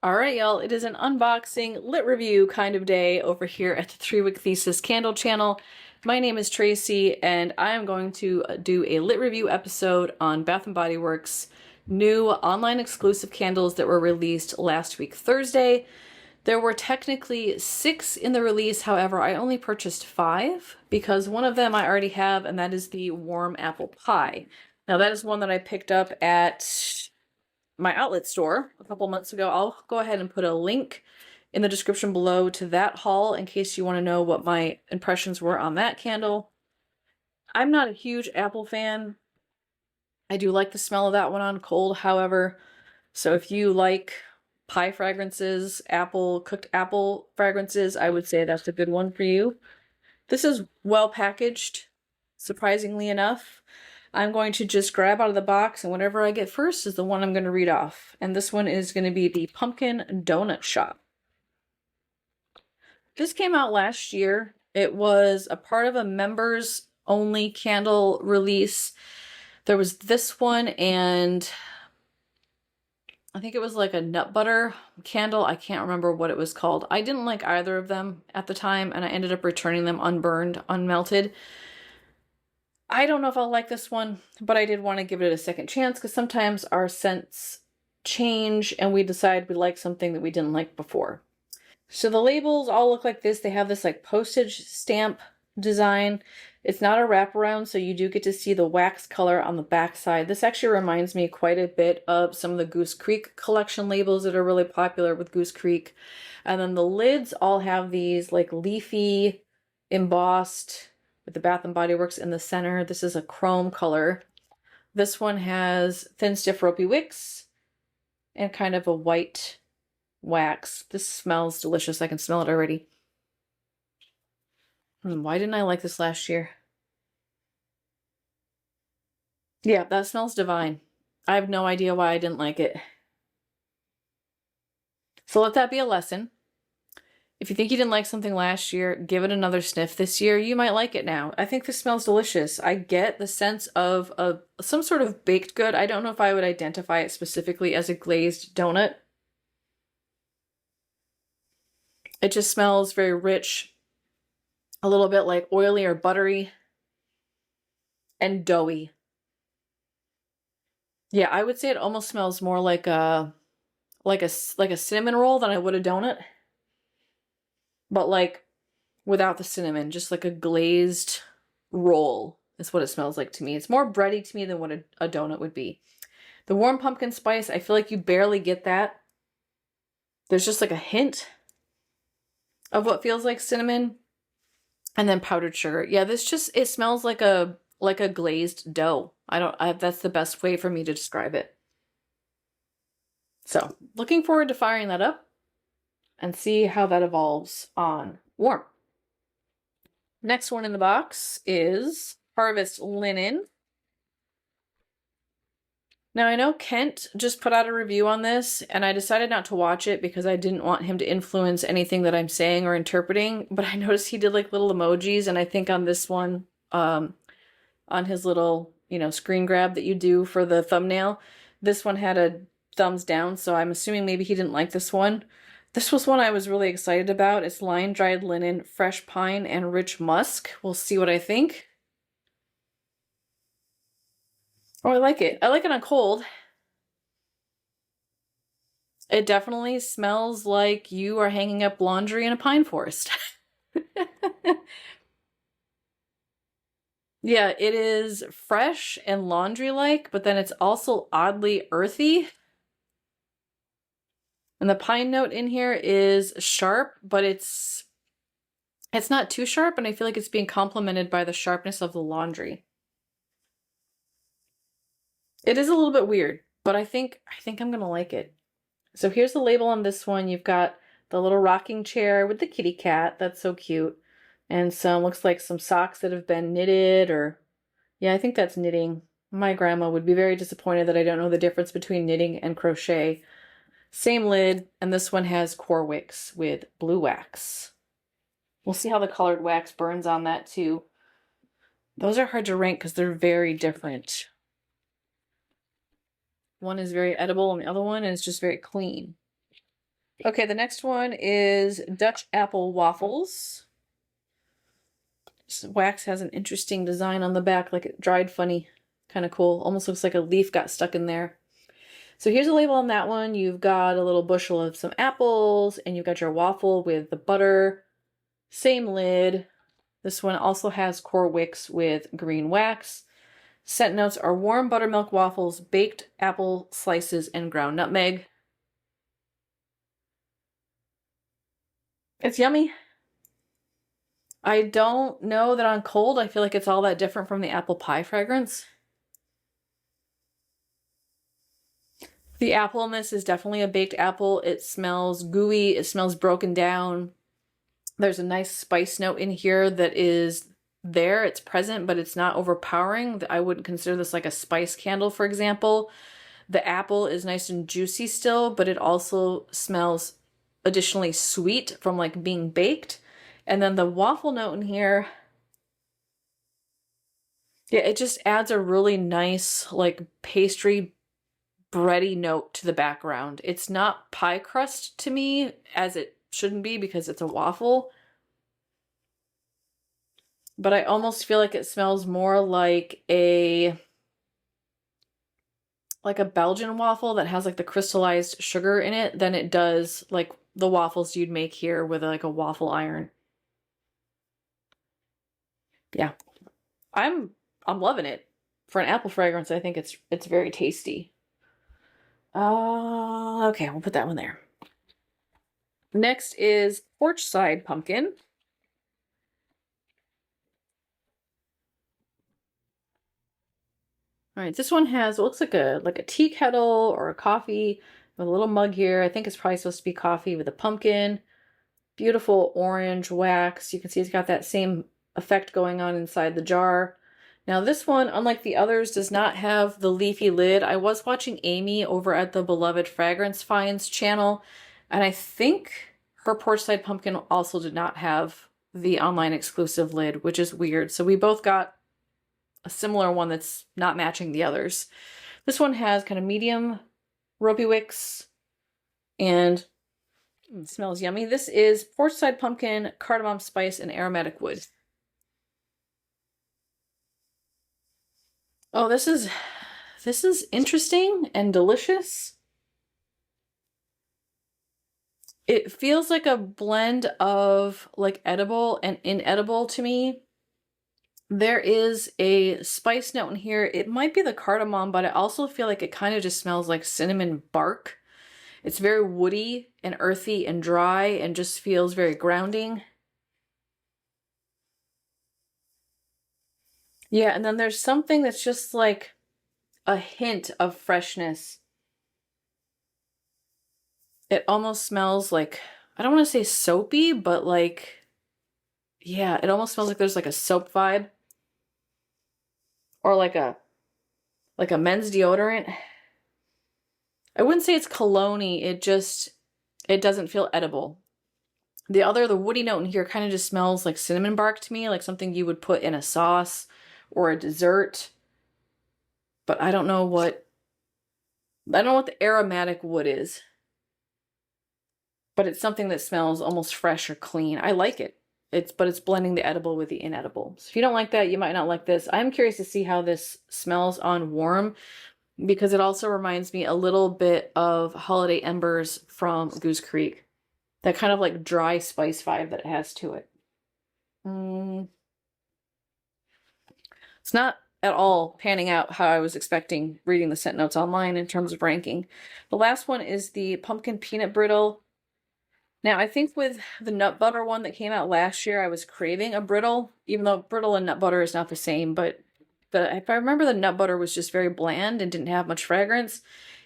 All right, y'all, it is an unboxing lit review kind of day over here at the 3-Wick Thesis candle channel. My name is Tracy, and I am going to do a lit review episode on Bath & Body Works' new online exclusive candles that were released last week, Thursday. There were technically 6 in the release, however, I only purchased 5 because one of them I already have, and that is the warm apple pie. Now, that is one that I picked up at my outlet store a couple months ago. I'll go ahead and put a link in the description below to that haul in case you want to know what my impressions were on that candle. I'm not a huge apple fan. I do like the smell of that one on cold, however. So if you like pie fragrances, cooked apple fragrances, I would say that's a good one for you. This is well packaged, surprisingly enough. I'm going to just grab out of the box, and whatever I get first is the one I'm going to read off. And this one is going to be the Pumpkin Donut Shop. This came out last year. It was a part of a members-only candle release. There was this one, and I think it was like a nut butter candle. I can't remember what it was called. I didn't like either of them at the time, and I ended up returning them unburned, unmelted. I don't know if I'll like this one, but I did want to give it a second chance because sometimes our scents change and we decide we like something that we didn't like before. So the labels all look like this. They have this like postage stamp design. It's not a wraparound, so you do get to see the wax color on the back side. This actually reminds me quite a bit of some of the Goose Creek collection labels that are really popular with Goose Creek. And then the lids all have these like leafy embossed with the Bath & Body Works in the center. This is a chrome color. This one has thin, stiff, ropey wicks and kind of a white wax. This smells delicious. I can smell it already. Why didn't I like this last year? Yeah, that smells divine. I have no idea why I didn't like it. So let that be a lesson. If you think you didn't like something last year, give it another sniff this year. You might like it now. I think this smells delicious. I get the sense of some sort of baked good. I don't know if I would identify it specifically as a glazed donut. It just smells very rich, a little bit like oily or buttery, and doughy. Yeah, I would say it almost smells more like a cinnamon roll than I would a donut. But like without the cinnamon, just like a glazed roll is what it smells like to me. It's more bready to me than what a donut would be. The warm pumpkin spice, I feel like you barely get that. There's just like a hint of what feels like cinnamon, and then powdered sugar. Yeah, it smells like a glazed dough. That's the best way for me to describe it. So, looking forward to firing that up and see how that evolves on warm. Next one in the box is Harvest Linen. Now, I know Kent just put out a review on this, and I decided not to watch it because I didn't want him to influence anything that I'm saying or interpreting, but I noticed he did like little emojis, and I think on this one, on his little, screen grab that you do for the thumbnail, this one had a thumbs down, so I'm assuming maybe he didn't like this one. This was one I was really excited about. It's line-dried linen, fresh pine, and rich musk. We'll see what I think. Oh, I like it. I like it on cold. It definitely smells like you are hanging up laundry in a pine forest. Yeah, it is fresh and laundry-like, but then it's also oddly earthy. And the pine note in here is sharp, but it's not too sharp, and I feel like it's being complemented by the sharpness of the laundry. It is a little bit weird, but I think I'm gonna like it. So here's the label on this one. You've got the little rocking chair with the kitty cat. That's so cute. And looks like some socks that have been knitted, or yeah, I think that's knitting. My grandma would be very disappointed that I don't know the difference between knitting and crochet. Same lid, and this one has core wicks with blue wax. We'll see how the colored wax burns on that too. Those are hard to rank because they're very different. One is very edible and the other one is just very clean. Okay, the next one is Dutch Apple Waffles. This wax has an interesting design on the back, like it dried funny. Kind of cool. Almost looks like a leaf got stuck in there. So here's a label on that one. You've got a little bushel of some apples, and you've got your waffle with the butter. Same lid. This one also has core Wicks with green wax. Scent notes are warm buttermilk waffles, baked apple slices, and ground nutmeg. It's yummy. I don't know that on cold I feel like it's all that different from the apple pie fragrance. The apple in this is definitely a baked apple. It smells gooey. It smells broken down. There's a nice spice note in here that is there. It's present, but it's not overpowering. I wouldn't consider this like a spice candle, for example. The apple is nice and juicy still, but it also smells additionally sweet from like being baked. And then the waffle note in here, yeah, it just adds a really nice like pastry bready note to the background. It's not pie crust to me, as it shouldn't be because it's a waffle. But I almost feel like it smells more like a Belgian waffle that has like the crystallized sugar in it than it does like the waffles you'd make here with like a waffle iron. Yeah. I'm loving it. For an apple fragrance, I think it's very tasty. Okay, we'll put that one there. Next is Porchside Pumpkin. All right, this one has what looks like a tea kettle or a coffee with a little mug here. I think it's probably supposed to be coffee with a pumpkin. Beautiful orange wax. You can see it's got that same effect going on inside the jar. Now this one, unlike the others, does not have the leafy lid. I was watching Amy over at the Beloved Fragrance Finds channel, and I think her Porchside Pumpkin also did not have the online exclusive lid, which is weird. So we both got a similar one that's not matching the others. This one has kind of medium ropey wicks and it smells yummy. This is Porchside Pumpkin, Cardamom Spice, and Aromatic Wood. Oh, this is interesting and delicious. It feels like a blend of like edible and inedible to me. There is a spice note in here. It might be the cardamom, but I also feel like it kind of just smells like cinnamon bark. It's very woody and earthy and dry and just feels very grounding. Yeah, and then there's something that's just like a hint of freshness. It almost smells like, I don't want to say soapy, but like, yeah, it almost smells like there's like a soap vibe. Or like a men's deodorant. I wouldn't say it's cologne-y, it doesn't feel edible. The woody note in here kind of just smells like cinnamon bark to me, like something you would put in a sauce or a dessert. But I don't know what the aromatic wood is. But it's something that smells almost fresh or clean. I like it. But it's blending the edible with the inedible. So if you don't like that, you might not like this. I'm curious to see how this smells on warm because it also reminds me a little bit of Holiday Embers from Goose Creek. That kind of like dry spice vibe that it has to it. It's not at all panning out how I was expecting reading the scent notes online in terms of ranking. The last one is the Pumpkin Peanut Brittle. Now, I think with the nut butter one that came out last year, I was craving a brittle, even though brittle and nut butter is not the same. But if I remember, the nut butter was just very bland and didn't have much fragrance.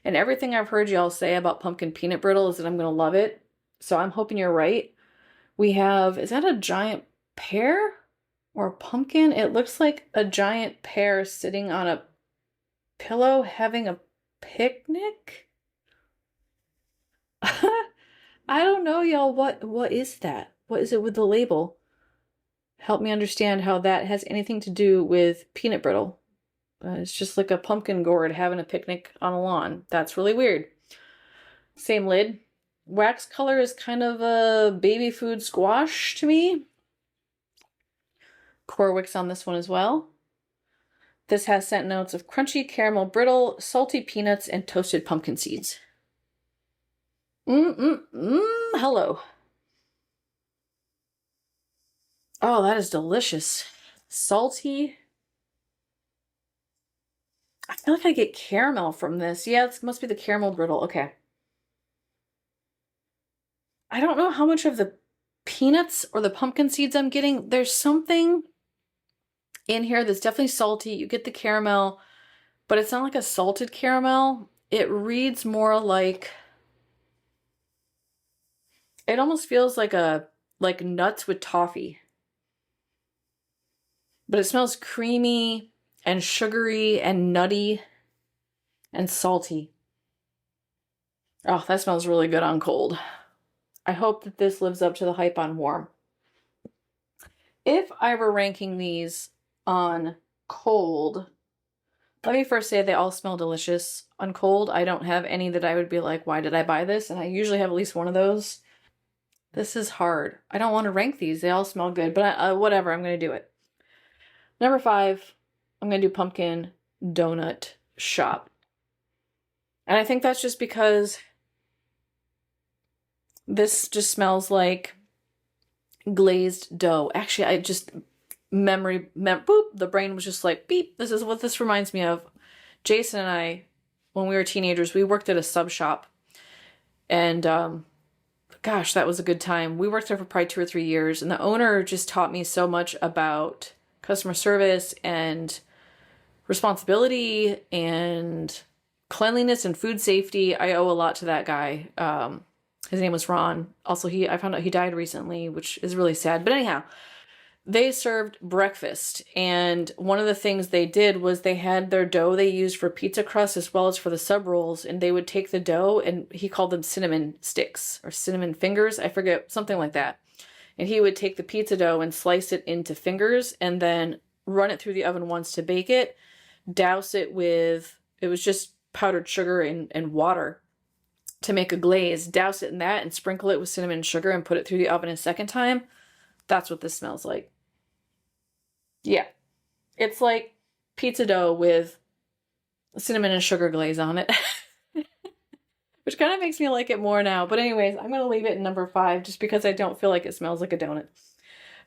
And everything I've heard y'all say about pumpkin peanut brittle is that I'm going to love it. So I'm hoping you're right. We have, is that a giant pear or a pumpkin? It looks like a giant pear sitting on a pillow having a picnic. I don't know, y'all. What is that? What is it with the label? Help me understand how that has anything to do with peanut brittle. It's just like a pumpkin gourd having a picnic on a lawn. That's really weird. Same lid. Wax color is kind of a baby food squash to me. Core Wicks on this one as well. This has scent notes of crunchy caramel brittle, salty peanuts, and toasted pumpkin seeds. Hello. Oh, that is delicious. Salty. I feel like I get caramel from this. Yeah, it must be the caramel brittle. Okay. I don't know how much of the peanuts or the pumpkin seeds I'm getting. There's something in here that's definitely salty. You get the caramel, but it's not like a salted caramel. It reads more like, it almost feels like like nuts with toffee. But it smells creamy and sugary and nutty and salty. Oh, that smells really good on cold. I hope that this lives up to the hype on warm. If I were ranking these on cold, let me first say they all smell delicious. On cold, I don't have any that I would be like, why did I buy this? And I usually have at least one of those. This is hard. I don't want to rank these. They all smell good, but whatever, I'm going to do it. Number 5, I'm going to do Pumpkin Donut Shop. And I think that's just because this just smells like glazed dough. Actually, I just, boop, the brain was just like, beep, this is what this reminds me of. Jason and I, when we were teenagers, we worked at a sub shop. And, gosh, that was a good time. We worked there for probably 2 or 3 years. And the owner just taught me so much about customer service and responsibility and cleanliness and food safety. I owe a lot to that guy. His name was Ron. Also, I found out he died recently, which is really sad. But anyhow, they served breakfast. And one of the things they did was they had their dough they used for pizza crust as well as for the sub rolls. And they would take the dough, and he called them cinnamon sticks or cinnamon fingers. I forget, something like that. And he would take the pizza dough and slice it into fingers and then run it through the oven once to bake it, douse it with, it was just powdered sugar and water to make a glaze, douse it in that and sprinkle it with cinnamon and sugar and put it through the oven a second time. That's what this smells like. Yeah. It's like pizza dough with cinnamon and sugar glaze on it. Which kind of makes me like it more now. But anyways, I'm going to leave it in number 5 just because I don't feel like it smells like a donut.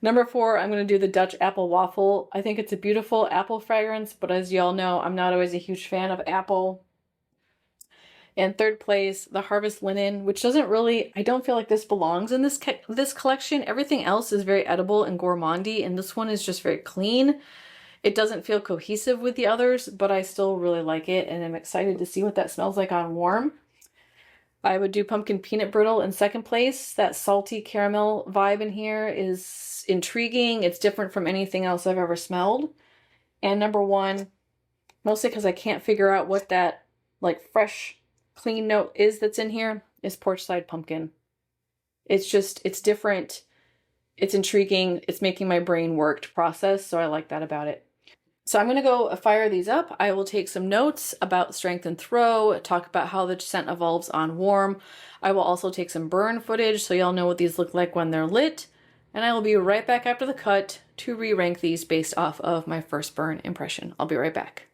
Number 4, I'm going to do the Dutch Apple Waffle. I think it's a beautiful apple fragrance, but as y'all know, I'm not always a huge fan of apple. And 3rd place, the Harvest Linen, which doesn't really, I don't feel like this belongs in this collection. Everything else is very edible and gourmandy, and this one is just very clean. It doesn't feel cohesive with the others, but I still really like it, and I'm excited to see what that smells like on warm. I would do Pumpkin Peanut Brittle in 2nd place. That salty caramel vibe in here is intriguing. It's different from anything else I've ever smelled. And number 1, mostly because I can't figure out what that like fresh, clean note is that's in here, is Porchside Pumpkin. It's just, it's different. It's intriguing. It's making my brain work to process, so I like that about it. So I'm going to go fire these up. I will take some notes about strength and throw, talk about how the scent evolves on warm. I will also take some burn footage so y'all know what these look like when they're lit. And I will be right back after the cut to re-rank these based off of my first burn impression. I'll be right back.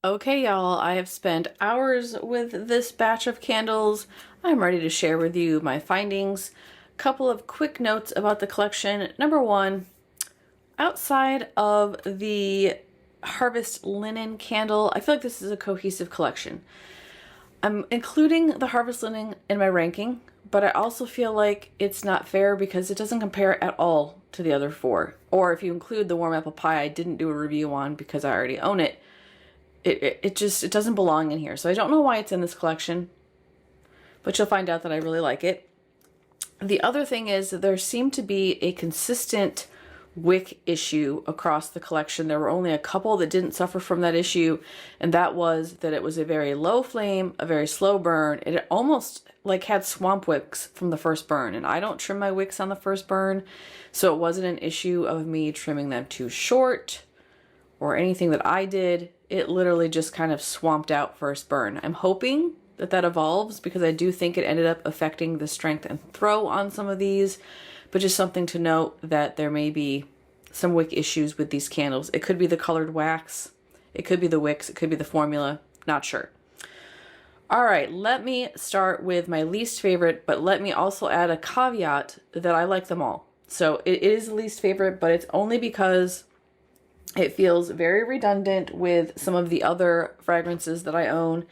Okay, y'all, I have spent hours with this batch of candles. I'm ready to share with you my findings. Couple of quick notes about the collection. Number 1, outside of the Harvest Linen candle, I feel like this is a cohesive collection. I'm including the Harvest Linen in my ranking, but I also feel like it's not fair because it doesn't compare at all to the other 4. Or if you include the Warm Apple Pie I didn't do a review on because I already own it, it doesn't belong in here. So I don't know why it's in this collection, but you'll find out that I really like it. The other thing is that there seemed to be a consistent wick issue across the collection. There were only a couple that didn't suffer from that issue, and that was that it was a very low flame, a very slow burn. It almost like had swamp wicks from the first burn, and I don't trim my wicks on the first burn, so it wasn't an issue of me trimming them too short or anything that I did. It literally just kind of swamped out first burn. I'm hoping that evolves, because I do think it ended up affecting the strength and throw on some of these, but just something to note that there may be some wick issues with these candles. It could be the colored wax, it could be the wicks, it could be the formula, not sure. All right, let me start with my least favorite, but let me also add a caveat that I like them all. So it is the least favorite, but it's only because it feels very redundant with some of the other fragrances that I own,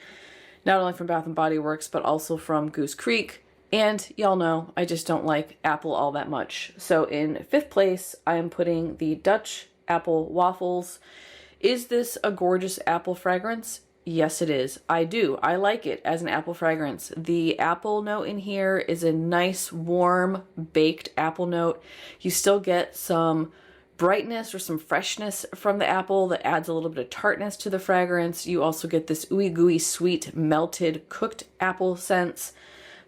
not only from Bath & Body Works, but also from Goose Creek. And y'all know I just don't like apple all that much. So in 5th place, I am putting the Dutch Apple Waffles. Is this a gorgeous apple fragrance? Yes, it is. I do. I like it as an apple fragrance. The apple note in here is a nice, warm, baked apple note. You still get some brightness or some freshness from the apple that adds a little bit of tartness to the fragrance. You also get this ooey gooey sweet melted cooked apple scents.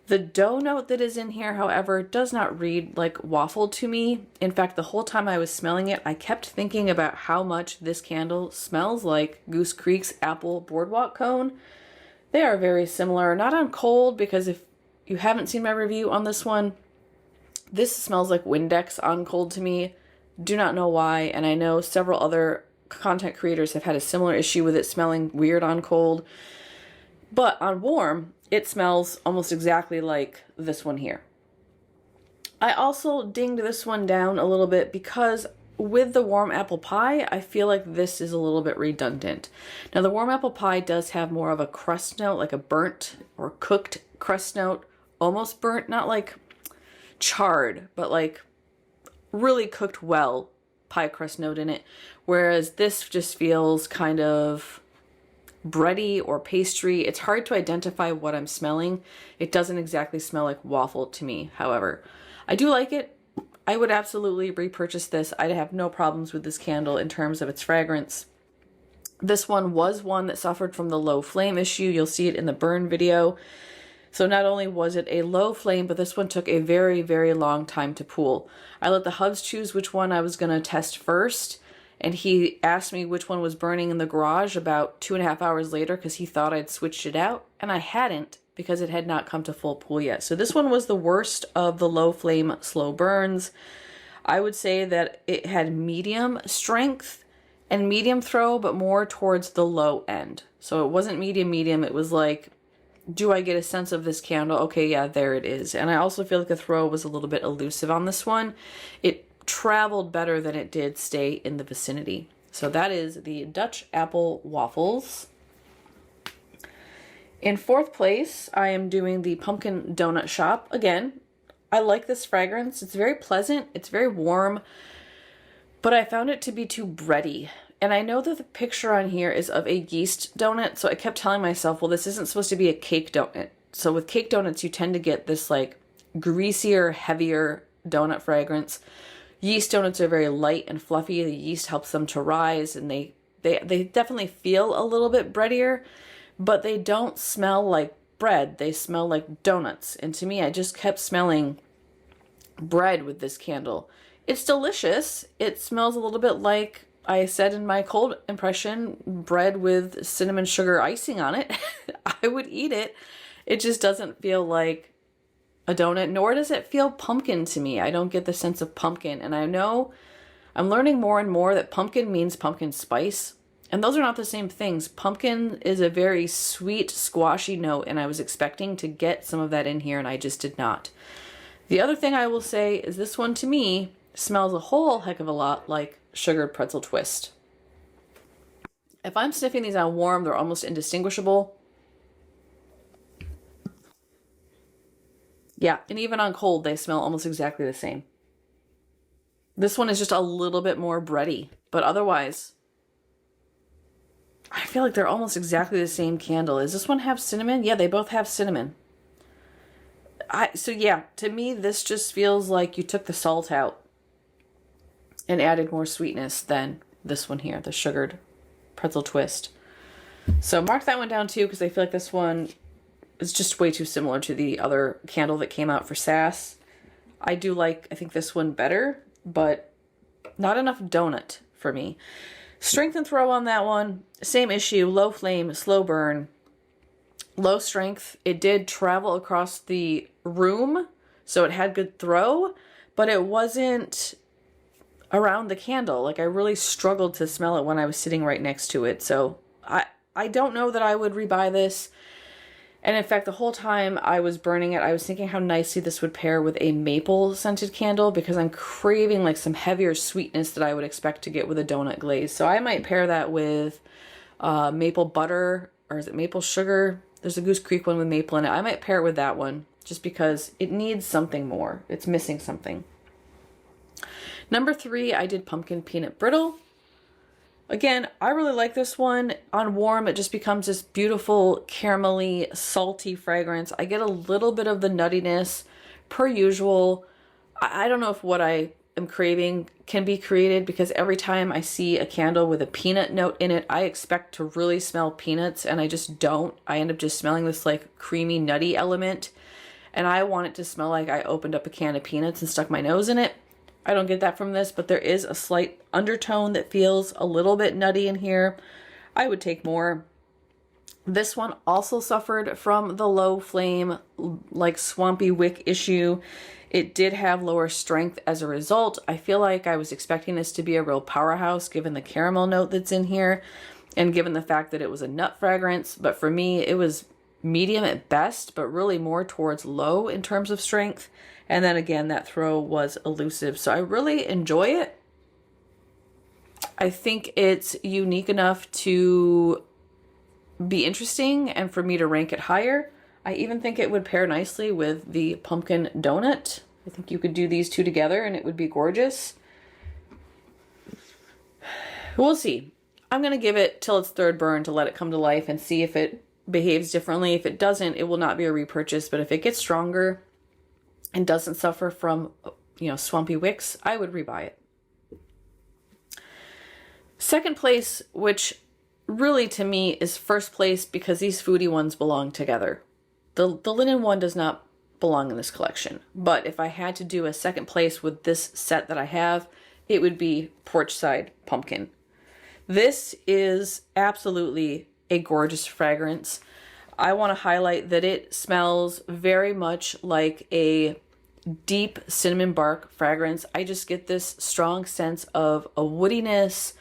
The dough note that is in here, however, does not read like waffle to me. In fact, the whole time I was smelling it, I kept thinking about how much this candle smells like Goose Creek's apple boardwalk cone. They are very similar, not on cold, because if you haven't seen my review on this one, this smells like Windex on cold to me. Do not know why, and I know several other content creators have had a similar issue with it smelling weird on cold. But on warm, it smells almost exactly like this one here. I also dinged this one down a little bit because with the warm apple pie, I feel like this is a little bit redundant. Now the warm apple pie does have more of a crust note, like a burnt or cooked crust note, almost burnt, not like charred, but like really cooked well pie crust note in it. Whereas this just feels kind of bready or pastry. It's hard to identify what I'm smelling. It doesn't exactly smell like waffle to me, however. I do like it. I would absolutely repurchase this. I'd have no problems with this candle in terms of its fragrance. This one was one that suffered from the low flame issue. You'll see it in the burn video. So not only was it a low flame, but this one took a very, very long time to pool. I let the hubs choose which one I was going to test first, and he asked me which one was burning in the garage about 2.5 hours later because he thought I'd switched it out, and I hadn't because it had not come to full pool yet. So this one was the worst of the low flame slow burns. I would say that it had medium strength and medium throw, but more towards the low end. So it wasn't medium, it was like, do I get a sense of this candle? Okay, yeah, there it is. And I also feel like the throw was a little bit elusive on this one. It traveled better than it did stay in the vicinity. So that is the Dutch Apple Waffles. In 4th place, I am doing the Pumpkin Donut Shop. Again, I like this fragrance. It's very pleasant. It's very warm, but I found it to be too bready. And I know that the picture on here is of a yeast donut, so I kept telling myself, well, this isn't supposed to be a cake donut. So with cake donuts, you tend to get this like greasier, heavier donut fragrance. Yeast donuts are very light and fluffy. The yeast helps them to rise, and they definitely feel a little bit breadier, but they don't smell like bread. They smell like donuts. And to me, I just kept smelling bread with this candle. It's delicious. It smells a little bit like I said in my cold impression, bread with cinnamon sugar icing on it. I would eat it. It just doesn't feel like a donut, nor does it feel pumpkin to me. I don't get the sense of pumpkin. And I know I'm learning more and more that pumpkin means pumpkin spice. And those are not the same things. Pumpkin is a very sweet, squashy note, and I was expecting to get some of that in here, and I just did not. The other thing I will say is this one to me smells a whole heck of a lot like sugared pretzel twist. If I'm sniffing these on warm, they're almost indistinguishable. Yeah, and even on cold, they smell almost exactly the same. This one is just a little bit more bready, but otherwise, I feel like they're almost exactly the same candle. Does this one have cinnamon? Yeah, they both have cinnamon. So yeah, to me, this just feels like you took the salt out and added more sweetness than this one here, the sugared pretzel twist. So mark that one down too, because I feel like this one is just way too similar to the other candle that came out for SAS. I think this one better, but not enough donut for me. Strength and throw on that one, same issue, low flame, slow burn. low strength. It did travel across the room, so it had good throw, but it wasn't around the candle. Like, I really struggled to smell it when I was sitting right next to it. So I don't know that I would rebuy this. And in fact, the whole time I was burning it, I was thinking how nicely this would pair with a maple scented candle, because I'm craving like some heavier sweetness that I would expect to get with a donut glaze. So I might pair that with maple butter, or is it maple sugar? There's a Goose Creek one with maple in it. I might pair it with that one just because it needs something more. It's missing something. Number 3, I did pumpkin peanut brittle. Again, I really like this one. On warm, it just becomes this beautiful caramelly, salty fragrance. I get a little bit of the nuttiness per usual. I don't know if what I am craving can be created, because every time I see a candle with a peanut note in it, I expect to really smell peanuts, and I just don't. I end up just smelling this like creamy, nutty element, and I want it to smell like I opened up a can of peanuts and stuck my nose in it. I don't get that from this, but there is a slight undertone that feels a little bit nutty in here. I would take more. This one also suffered from the low flame, like swampy wick issue. It did have lower strength as a result. I feel like I was expecting this to be a real powerhouse given the caramel note that's in here and given the fact that it was a nut fragrance. But for me, it was medium at best, but really more towards low in terms of strength. And then again, that throw was elusive. So I really enjoy it. I think it's unique enough to be interesting and for me to rank it higher. I even think it would pair nicely with the pumpkin donut. I think you could do these two together and it would be gorgeous. We'll see. I'm going to give it till its third burn to let it come to life and see if it behaves differently. If it doesn't, it will not be a repurchase. But if it gets stronger and doesn't suffer from, swampy wicks, I would rebuy it. Second place, which really to me is first place because these foodie ones belong together. The linen one does not belong in this collection. But if I had to do a second place with this set that I have, it would be Porchside Pumpkin. This is absolutely a gorgeous fragrance. I want to highlight that it smells very much like a deep cinnamon bark fragrance. I just get this strong sense of a woodiness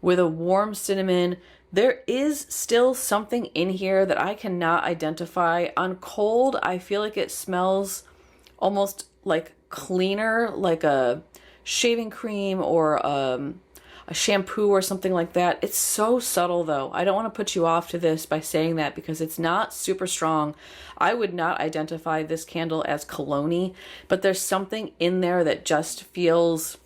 with a warm cinnamon. There is still something in here that I cannot identify. On cold, I feel like it smells almost like cleaner, like a shaving cream or a shampoo or something like that. It's so subtle though. I don't want to put you off to this by saying that because it's not super strong. I would not identify this candle as cologne-y, but there's something in there that just feels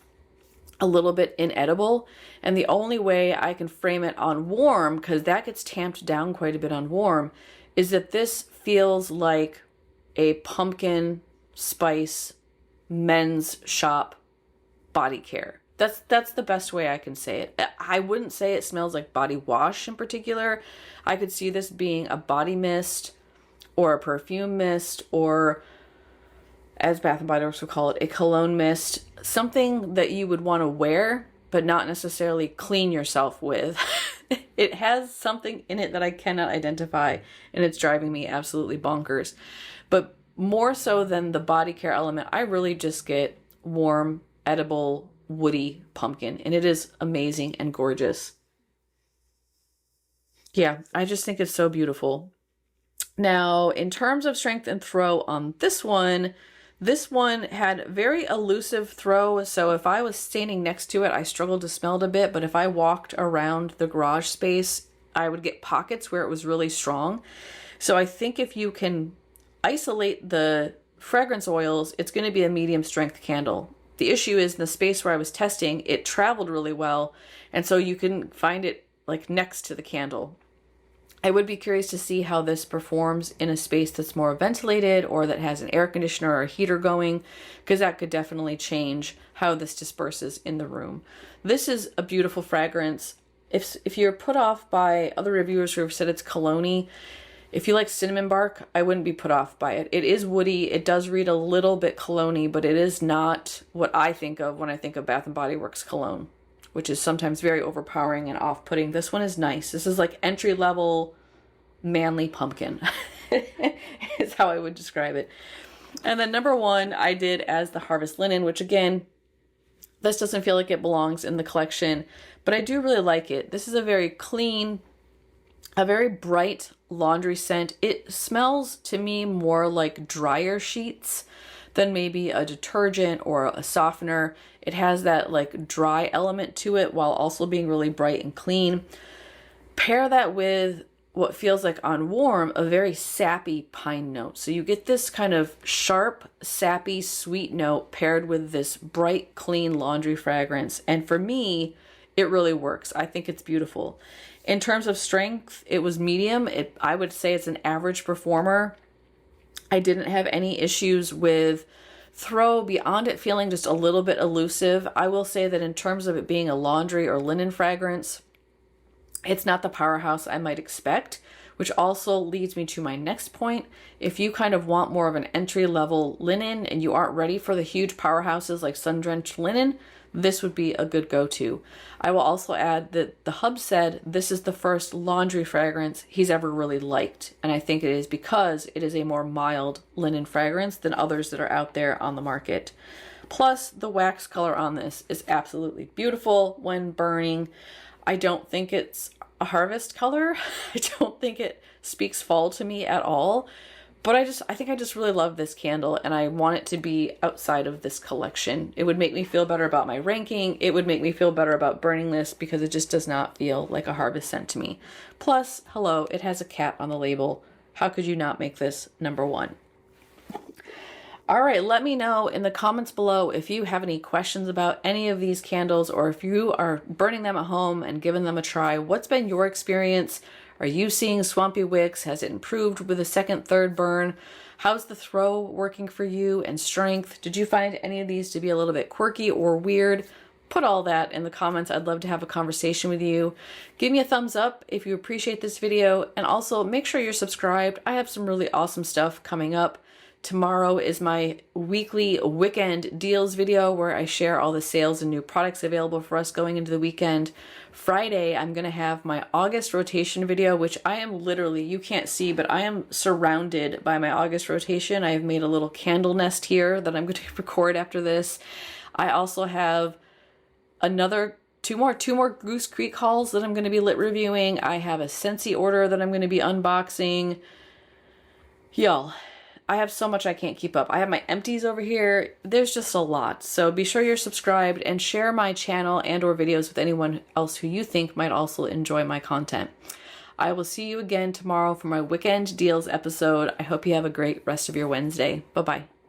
a little bit inedible. And the only way I can frame it on warm, because that gets tamped down quite a bit on warm, is that this feels like a pumpkin spice men's shop body care. That's the best way I can say it. I wouldn't say it smells like body wash in particular. I could see this being a body mist or a perfume mist, or as Bath & Body Works would call it, a cologne mist. Something that you would want to wear, but not necessarily clean yourself with. It has something in it that I cannot identify, and it's driving me absolutely bonkers. But more so than the body care element, I really just get warm, edible, woody pumpkin, and it is amazing and gorgeous. Yeah, I just think it's so beautiful. Now, in terms of strength and throw on this one had very elusive throw, so if I was standing next to it, I struggled to smell it a bit, but if I walked around the garage space, I would get pockets where it was really strong. So I think if you can isolate the fragrance oils, it's going to be a medium strength candle. The issue is in the space where I was testing, it traveled really well, and so you can find it like next to the candle. I would be curious to see how this performs in a space that's more ventilated or that has an air conditioner or a heater going, because that could definitely change how this disperses in the room. This is a beautiful fragrance. If you're put off by other reviewers who have said it's cologne-y, if you like cinnamon bark, I wouldn't be put off by it. It is woody. It does read a little bit cologne-y, but it is not what I think of when I think of Bath & Body Works cologne, which is sometimes very overpowering and off-putting. This one is nice. This is like entry-level manly pumpkin is how I would describe it. And then number 1, I did as the Harvest Linen, which again, this doesn't feel like it belongs in the collection, but I do really like it. This is a very clean, a very bright laundry scent. It smells to me more like dryer sheets than maybe a detergent or a softener. It has that like dry element to it while also being really bright and clean. Pair that with what feels like on warm, a very sappy pine note. So you get this kind of sharp, sappy, sweet note paired with this bright, clean laundry fragrance. And for me, it really works. I think it's beautiful. In terms of strength, it was medium. I would say it's an average performer. I didn't have any issues with throw beyond it feeling just a little bit elusive. I will say that in terms of it being a laundry or linen fragrance, it's not the powerhouse I might expect, which also leads me to my next point. If you kind of want more of an entry-level linen and you aren't ready for the huge powerhouses like sun-drenched linen, this would be a good go-to. I will also add that the hub said this is the first laundry fragrance he's ever really liked, and I think it is because it is a more mild linen fragrance than others that are out there on the market. Plus, the wax color on this is absolutely beautiful when burning. I don't think it's a harvest color. I don't think it speaks fall to me at all. But I think I just really love this candle, and I want it to be outside of this collection. It would make me feel better about my ranking. It would make me feel better about burning this because it just does not feel like a harvest scent to me. Plus, hello, it has a cat on the label. How could you not make this number 1? All right, let me know in the comments below if you have any questions about any of these candles, or if you are burning them at home and giving them a try. What's been your experience? Are you seeing swampy wicks? Has it improved with a second, third burn? How's the throw working for you and strength? Did you find any of these to be a little bit quirky or weird? Put all that in the comments. I'd love to have a conversation with you. Give me a thumbs up if you appreciate this video, and also make sure you're subscribed. I have some really awesome stuff coming up. Tomorrow is my weekly weekend deals video where I share all the sales and new products available for us going into the weekend. Friday, I'm going to have my August rotation video, which I am literally, you can't see, but I am surrounded by my August rotation. I have made a little candle nest here that I'm going to record after this. I also have two more Goose Creek hauls that I'm going to be lit reviewing. I have a Scentsy order that I'm going to be unboxing. Y'all, I have so much I can't keep up. I have my empties over here. There's just a lot. So be sure you're subscribed and share my channel and or videos with anyone else who you think might also enjoy my content. I will see you again tomorrow for my weekend deals episode. I hope you have a great rest of your Wednesday. Bye-bye.